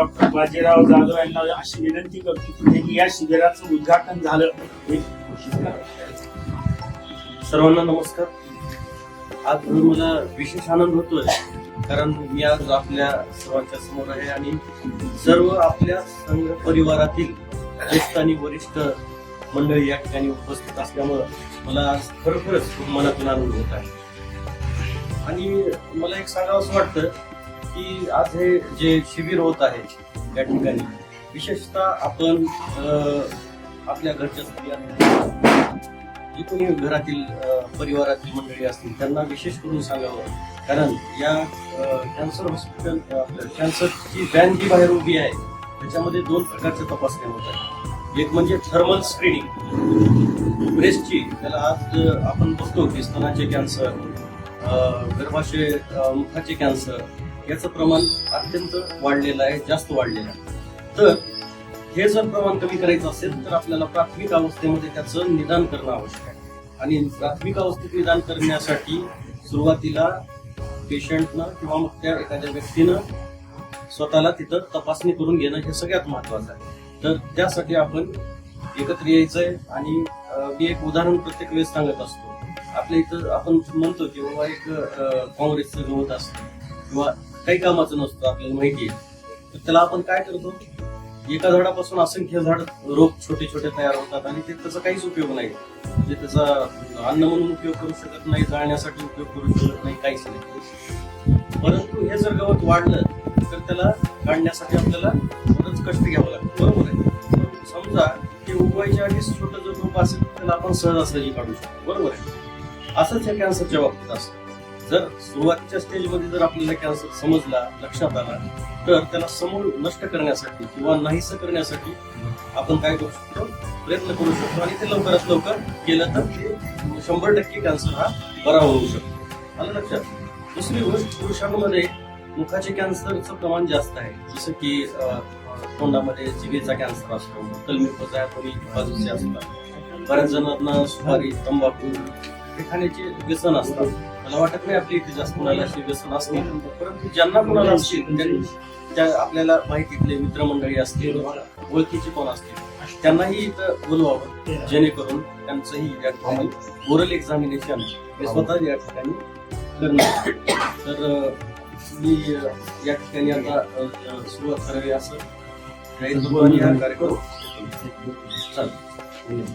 Doctor Bajirao Jadhav यांना अशी विनंती करतो की त्यांनी या शिबिराचं उद्घाटन झालं हे घोषित करावं. सर्वांना नमस्कार. आज मला विशेष आनंद होतोय कारण मी आज आपल्या सर्वांच्या समोर आहे आणि सर्व आपल्या संघ परिवारातील ज्येष्ठ आणि वरिष्ठ मंडळी या ठिकाणी उपस्थित असल्यामुळं मला आज खरोखरच खूप मनातून आनंद होत आहे. आणि मला एक सांगावं असं वाटतं की आज हे जे शिबिर होत आहे या ठिकाणी विशेषतः आपण आपल्या घरच्या स्त्रिया जी कोणी घरातील परिवारातील मंडळी असतील त्यांना विशेष करून सांगावं, कारण या कॅन्सर हॉस्पिटल कॅन्सरची व्हॅन जी बाहेर उभी आहे त्याच्यामध्ये 2 प्रकारच्या तपासण्या होत आहेत. एक म्हणजे थर्मल स्क्रीनिंग ब्रेस्टची, त्याला आज आपण बघतो की स्तनाचे कॅन्सर, गर्भाशय मुखाचे कॅन्सर याचं प्रमाण अत्यंत वाढलेलं आहे, जास्त वाढलेलं आहे. तर हे जर प्रमाण कमी करायचं असेल तर आपल्याला प्राथमिक अवस्थेमध्ये त्याचं निदान करणं आवश्यक आहे. आणि प्राथमिक अवस्थेत निदान करण्यासाठी सुरुवातीला पेशंटनं किंवा मग त्या एखाद्या व्यक्तीनं स्वतःला तिथं तपासणी करून घेणं हे सगळ्यात महत्वाचं आहे. तर त्यासाठी आपण एकत्र यायचंय. आणि मी एक उदाहरण प्रत्येक वेळेस सांगत असतो. आपल्या इथं आपण म्हणतो की बाबा एक काँग्रेसचं गवत असतं किंवा काही कामाचं नसतं आपल्याला माहिती आहे, तर त्याला आपण काय करतो, एका झाडापासून असंख्य झाड रोप छोटे छोटे तयार होतात आणि ते त्याचा काहीच उपयोग नाही. म्हणजे त्याचा अन्न म्हणून उपयोग करू शकत नाही, जाळण्यासाठी उपयोग करू शकत नाही, काहीच नाही. परंतु हे जर गवत वाढलं तर त्याला काढण्यासाठी आपल्याला बरंच कष्ट घ्यावं लागतं, बरोबर आहे. समजा ते उगवायच्या आधीच छोटं जर रोप असेल तर त्याला आपण सहजासहजी काढू शकतो, बरोबर आहे. असंच या कॅन्सरच्या बाबतीत असतं. जर सुरुवातीच्या स्टेजमध्ये जर आपल्याला कॅन्सर समजला, लक्षात आला, तर त्याला समूळ नष्ट करण्यासाठी किंवा नाहीसं करण्यासाठी आपण काय करू शकतो, प्रयत्न करू शकतो. आणि ते लवकरात लवकर केलं तर ते 100% कॅन्सर हा बरा होऊ शकतो. आलं लक्षात. दुसरी गोष्ट, पुरुषांमध्ये मुखाचे कॅन्सरचं प्रमाण जास्त आहे. जसं की तोंडामध्ये जिभेचा कॅन्सर असतो, तलमुखच्या कोणी बाजूचे असतात. बऱ्याच जणांना सुपारी, तंबाखू हे खाण्याचे व्यसन असतात. मला वाटत नाही आपल्या इथे जास्त कुणाला असे व्यसन असतील, परंतु ज्यांना कुणाला असतील, त्या आपल्याला माहितीतले मित्रमंडळी असतील, ओळखीचे कोण असतील, त्यांनाही इथं बोलवावं, जेणेकरून त्यांचंही या ठिकाणी ओरल एक्झामिनेशन हे स्वतः या ठिकाणी करणार. तर मी या ठिकाणी आता सुरुवात करावी असं जाहीर करू आणि हा कार्यक्रम चालेल.